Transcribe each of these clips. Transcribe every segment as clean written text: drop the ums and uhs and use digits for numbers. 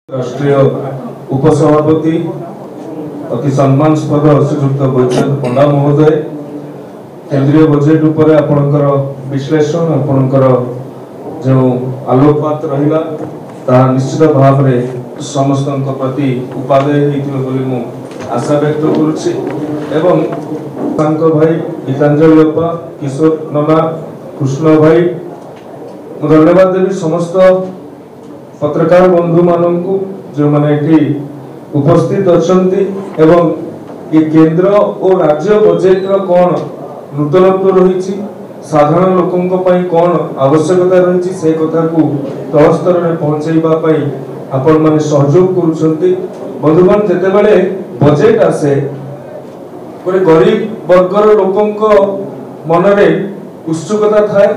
राष्ट्रीय उपसभापति अति सम्मानस्पद श्रीयुक्त वैजयंत पंडा महोदय केंद्रीय बजेट उपर आपणकर विश्लेषण आपणकर जो आलोकपात रहिला ता निश्चित भाव में समस्त प्रति उपादेय हेतिबो बोली मु आशा व्यक्त करुछि एवं सांको भाई गीतांजलि अप्पा किशोर नना कृष्ण भाई धन्यवाद देवी समस्त पत्रकार बंधु मानू जो माने उपस्थित अच्छी एवं ये केंद्र और राज्य बजेट कौन नूतनत्व रही साधारण लोकों कौन आवश्यकता रही से कथा को तल स्तर में पहुंचाई आपण माने सहयोग करुछंती बंधुगण जेते बेले बजेट आसे गोटे गरीब वर्गर लोकों मनरे उत्सुकता थाए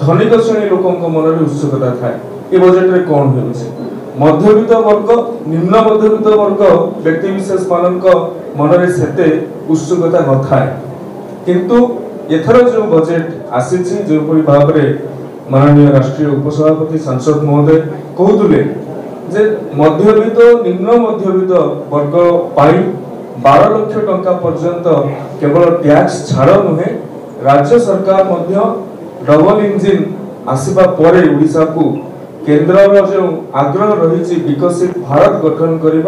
धनिक श्रेणी लोकों मनरे उत्सुकता थाए ये बजेट रे कौन होउछे मध्यवित्त वर्ग निम्न मध्यवित्त वर्ग व्यक्ति विशेष मानक मनरे सेते उत्सुकता न थाए किंतु एथर जो बजेट आसीछि जो परि भाव रे माननीय राष्ट्रीय उपसभापति सांसद महोदय कहउतले जे मध्यवित्त निम्न मध्यवित्त वर्ग पाई 12 लाख टंका पर्यंत केवल टैक्स छाड़ नुहे राज्य सरकार मध्य डबल इंजिन आसीबा परे ओडिसा को केंद्र जो आग्रह रही विकसित भारत गठन करने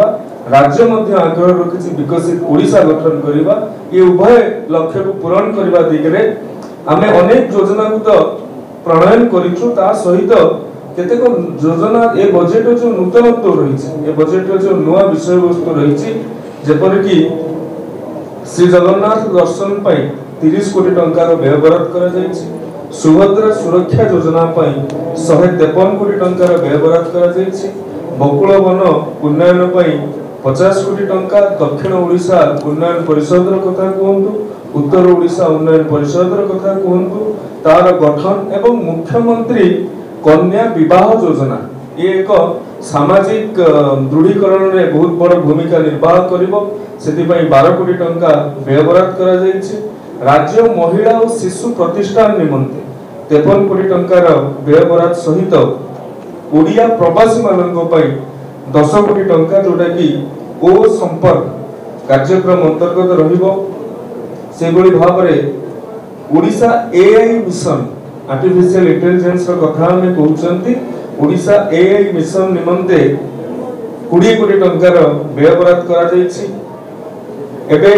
राज्य मध्य आग्रह रखी विकसित ओडिशा गठन करने ये उभय लक्ष्य को पूरण करने दिगरे आमे अनेक योजना को तो प्रणयन करिछु ता सहित केतेक योजना ए बजेट जो नूतनत्व रही ए बजेट जो नुआ विषय वस्तु रही जेपर कि श्री जगन्नाथ दर्शन पाई 30 कोटी टंकार व्यय बराद करा जायछि सुभद्रा सुरक्षा योजना 153 कोटी टंकार व्यय बराद करा जायछि बकुल वन उन्नयन 50 कोटी टंका दक्षिण ओडिशा उन्नयन परिषद कथा कहतु उत्तर ओडिशा उन्नयन परिषद कथा कहतु तार गठन एवं मुख्यमंत्री कन्या विवाह योजना ये एक सामाजिक दृढ़ीकरण में बहुत बड़ भूमिका निर्वाह करिवो सेति 12 कोटी टंका व्यय बराद करा जायछि राज्य महिला और शिशु प्रतिष्ठान निमंते 53 कोटी टंकार व्यय बराद सहित ओडिया प्रवासी मानक 10 कोटी टंका जोटा कि ओ संपर्क कार्यक्रम अंतर्गत रहिबो से बड़ी भाव रे Odisha AI mission artificial intelligence कथा में कहउचंती ओडिशा एआई मिशन निमंते 20 कोटी टंकार व्यय बराद करा जायछि एबे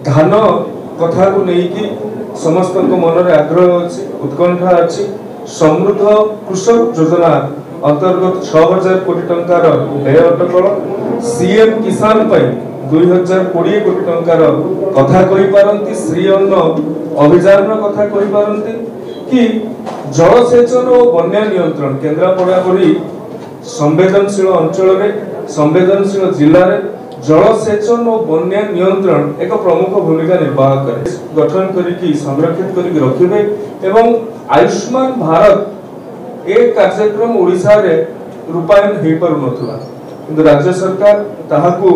धान कथा को लेकिन समस्त मन आग्रह अच्छी उत्कंठा अच्छी समृद्ध कृषक योजना अंतर्गत 6000 कोटी टंकार व्यय अटकल सीएम किसान 2020 कोटी टंकार कथा कहि पारंती श्री अन्न अभियान कथा कहि पारंती कि जलसेचन और बन्या नियंत्रण केन्द्रापड़ा भली संवेदनशील अंचल संवेदनशील जिले में जलसेचन और बन्या नियंत्रण एक प्रमुख भूमिका निर्वाह करे गठन करिकी संरक्षित करिक रखिबे एवं आयुष्मान भारत एक कार्यक्रम ओडिशा रे रूपायन हे पर नथुला किंतु राज्य सरकार ताहाकू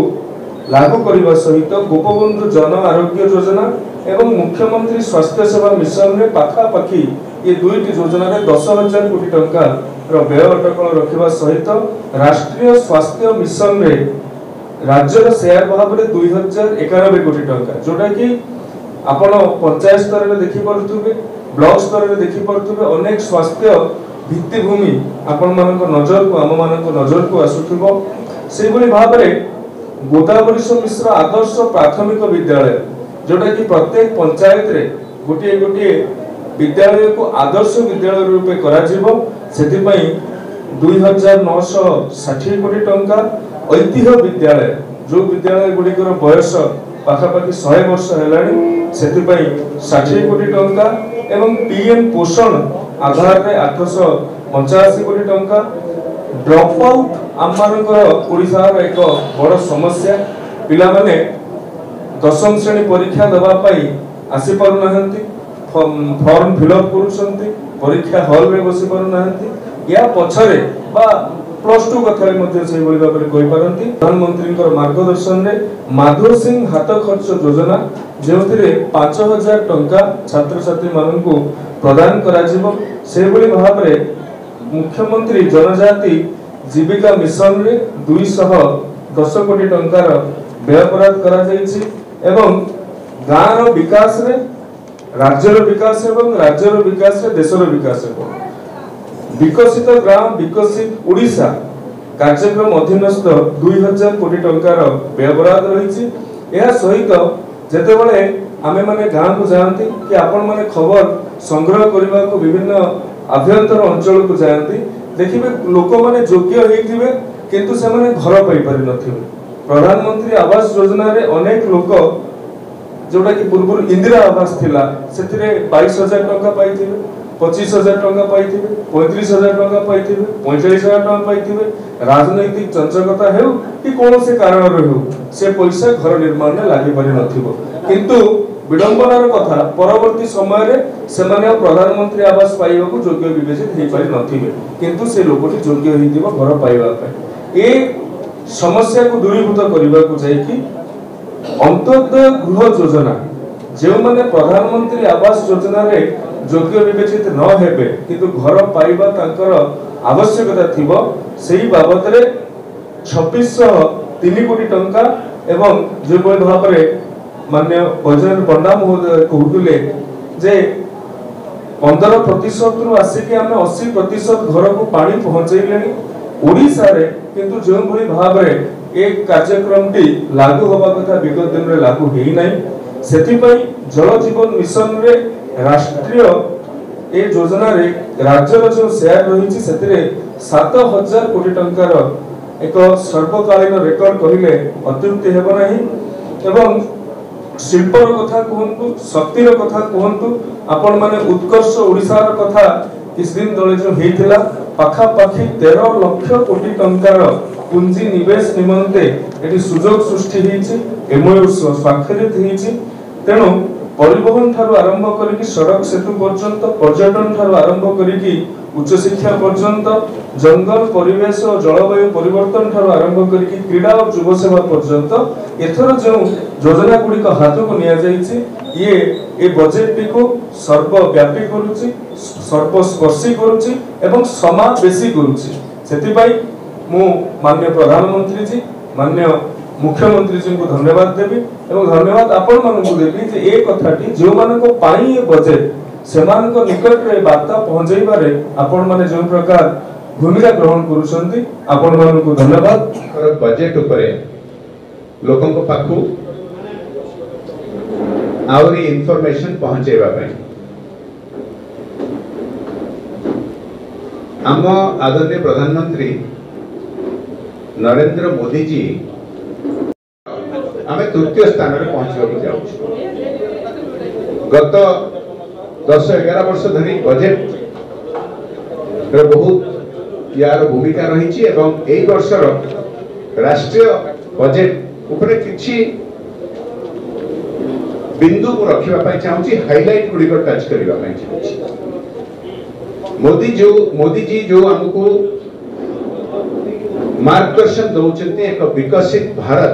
लागू करबा सहित गोपबंधु जन आरोग्य योजना एवं मुख्यमंत्री स्वास्थ्य सेवा मिशन रे पाखा पाखी ये दुईटी योजना रे 10,000 कोटी टंका रो व्यय अटकल रखिबा सहित राष्ट्रीय स्वास्थ्य मिशन रे राज्यर शेयर भाव में 2091 कोटी टंका जोटा कि आपण पंचायत स्तर में देखि पड़थुबे ब्लॉक स्तर में देखि पड़थुबे अनेक स्वास्थ्य भित्तिभूमि आपण मानक नजर को आम मानक नजर को आसुथुबो से बली भाव में गोदावरी मिश्र आदर्श प्राथमिक विद्यालय जोटा कि प्रत्येक पंचायत रे गोटे गोटे विद्यालय को आदर्श विद्यालय रूपे करा जिवो सेति पई 2960 कोटी टंका ऐतिह्य विद्यालय जो विद्यालय गुड़िकर बयस पाखापाखि 100 वर्ष हेलानी सेति 60 कोटी टंका एवं पीएम पोषण आधार रे 885 कोटी टंका ड्रॉप आउट आममानकर ओडिसा रे एक बड़ समस्या पिला माने 10म श्रेणी परीक्षा दबा पाई आसी पारु नाहंती फॉर्म फिलअप करूछंती परीक्षा हॉल रे बसी पारु नाहंती या पछरे बा प्लस 2 कथा मध्ये से बड़ी भाव में कहि पारंती प्रधानमंत्री मार्गदर्शन रे माधव सिंह हाथ खर्च योजना जेउथिरे 5000 टंका छात्र छात्री मानन को प्रदान करा जिवो से बड़ी भाव में मुख्यमंत्री जनजाति जीविका मिशन रे 210 कोटी टंकार व्यय बराद करा जायछि एवं गाँव रो विकास रे राज्यर विकास एवं राज्यर विकास रे देशर विकास विकसित ग्राम विकसित ओडिशा कार्यक्रम अधीनस्थ 2000 कोटी टंकार व्यय बराद रही। यह सहित जेतेबेले आमे माने गाँव को जाती कि आपण माने खबर संग्रह करने को विभिन्न आभ्यंतर अंचल को जाती देखिए लोक माने योग्य होइथिबे किंतु से माने घर पाई पारि नथिबे। प्रधानमंत्री आवास योजना रे अनेक लोक जोटा कि पूर्व इंदिरा आवास थिला सेथिरे 22,000 टंका पाइथिबे 25,000 टंका पाइथिबे 35,000 टंका पाइथिबे 45,000 टंका पाइथिबे। राजनैतिक चंचकता हेउ कि कौन से कारण रहउ से पैसा घर निर्माण में लागि पारि नथिबो किंतु विडंबनार कथा परवर्ती समय रे सेमाने प्रधानमंत्री आवास पाइबा को योग्य विवेचित हे पारि नथिबे किंतु से लोकटी योग्य हिथिबो घर पाइबा पे। ए समस्या को दूरीभूत करबा को जाय कि अंत्योदय गृह योजना जो माने प्रधानमंत्री आवास योजना रे योग्य विवेचित न हेबे किंतु घर पाइबा तांकर आवश्यकता थिबो सेही बाबत रे 2603 कोटी टंका एवं जो भाव में मान्य बजरंग पंडा महोदय कहते जे 15% रु आसिक आम 80% घर को पानी पहुंचैले ओडिशा रे किंतु जो भली भाव रे एक कार्यक्रम टी लागू होबा कथा विगत दिन रे लागू हेई नै सेति पई जल जीवन मिशन रे राष्ट्रीय ए योजना रे राज्य रो जो शेयर रही छि सेतिरे 7000 कोटी टंकार एक सर्वकालीन रेकर्ड कहिले अत्युक्ति हेबो नाही एवं शिल्पर कथा कहंतु शक्तिर कथा कहंतु आपण माने उत्कर्ष ओडिसा रो कथा इस दिन तले जो हेइथिला पाखा पाखी 13 लाख कोटी टंकार पूंजी निवेश निमंते एटी सुजोग सृष्टि हेइछि एमओयू स्वाक्षरित हेइछि। तेणु परिवहन ठारू आरंभ करिकि सड़क सेतु पर्यंत पर्यटन ठारू आरंभ करिकि उच्च शिक्षा पर्यंत जंगल परिवेश और जलवायु परिवर्तन ठारू आरंभ करिकि क्रीड़ा और युव सेवा पर्यंत एथर जो योजना गुडी को हाथ को निया जाइछि ये ए बजेट को सर्वव्यापी करूछि सर्वस्पर्शी करूछि एवं समावेशी करूछि। सेति पई मु माननीय प्रधानमंत्री जी माननीय मुख्यमंत्री जी को धन्यवाद देवी एवं धन्यवाद आपण मानकु देवी जे ए कथाटी जो मानको पाई ए बजेट सेमानको निकट रे वार्ता पहुंचैबा रे आपण माने जो प्रकार भूमिका ग्रहण करूछंती आपण मानकु धन्यवाद। बजेट उपरे लोकन को पाखु आवरी इंफॉर्मेशन पहुंचैबा पई आम आदरणीय प्रधानमंत्री नरेंद्र मोदी जी आम तृतीय स्थान में पहुंचवा जाऊँ। गत 10-11 वर्ष धरी बजेट बहुत यार भूमिका रही एवं एई वर्षर राष्ट्रीय बजेट उपरे किछि बिंदु को रखिबा पई चाहूची हाइलाइट गुडी को टच करिबा पई चाहूची। मोदी जी जो हमको मार्गदर्शन दौचंती एक विकसित भारत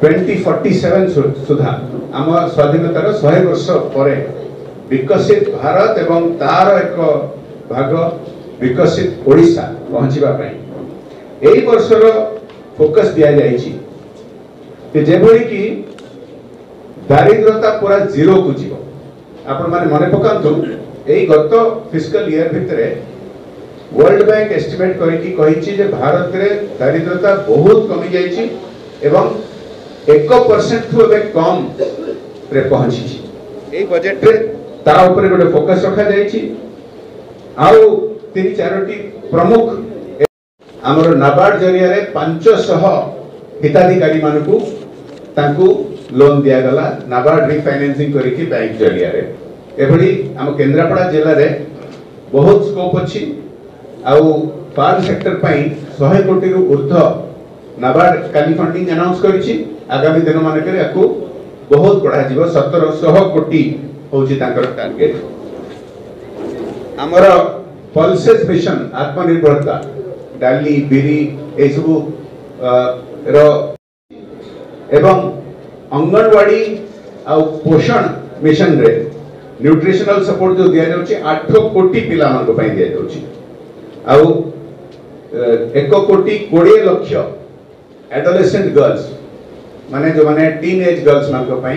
2047 सुधा आम स्वाधीनतार 100 वर्ष परे विकसित भारत एवं तार एक भाग विकसित ओडिशा पहुंचीबा पई एई वर्षर फोकस दिया जाइछि कि जेभଳି कि दारिद्रता पूरा जीरो को जीव। आपण माने मने पकांतु एई गत फिस्कल ईयर भितरे वर्ल्ड बैंक एस्टिमेट करिकि कहिछि जे भारत रे दारिद्रता बहुत कमी जाइछि एवं 1% ठू एबे कम रे पहुंची। ए बजेट रे ता ऊपर गोटे फोकस रखा जाइछि आउ 3-4टी प्रमुख हमर नाबार्ड जरिया रे 500 हिताधिकारी मानकू तांकू लोन दिया गला नाबार्ड रिफाइनेंसिंग करिकि बैंक जरिया रे एभली हम केंद्रापड़ा जिल्ला रे बहुत स्कोप अछि आउ फार्म सेक्टर पई 100 कोटी रु ऊर्ध्व नाबार्ड काली फंडिंग अनाउंस करिछि। आगामी दिन मानक याकू बहुत बढ़ा जीव 1700 कोटी होची तांकर टारगेट। हमर पल्सेस मिशन आत्मनिर्भरता डाली बिरी ए सबु रो एवं अंगनवाड़ी आ पोषण मिशन रे न्यूट्रिशनल सपोर्ट जो दिया जाउची 8 कोटी पिला मन को पई दिया जाउची आउ 1,20,20,00,000 एडोलेसेंट गर्ल्स माने जो माने टीन एज गर्ल्स मान को पई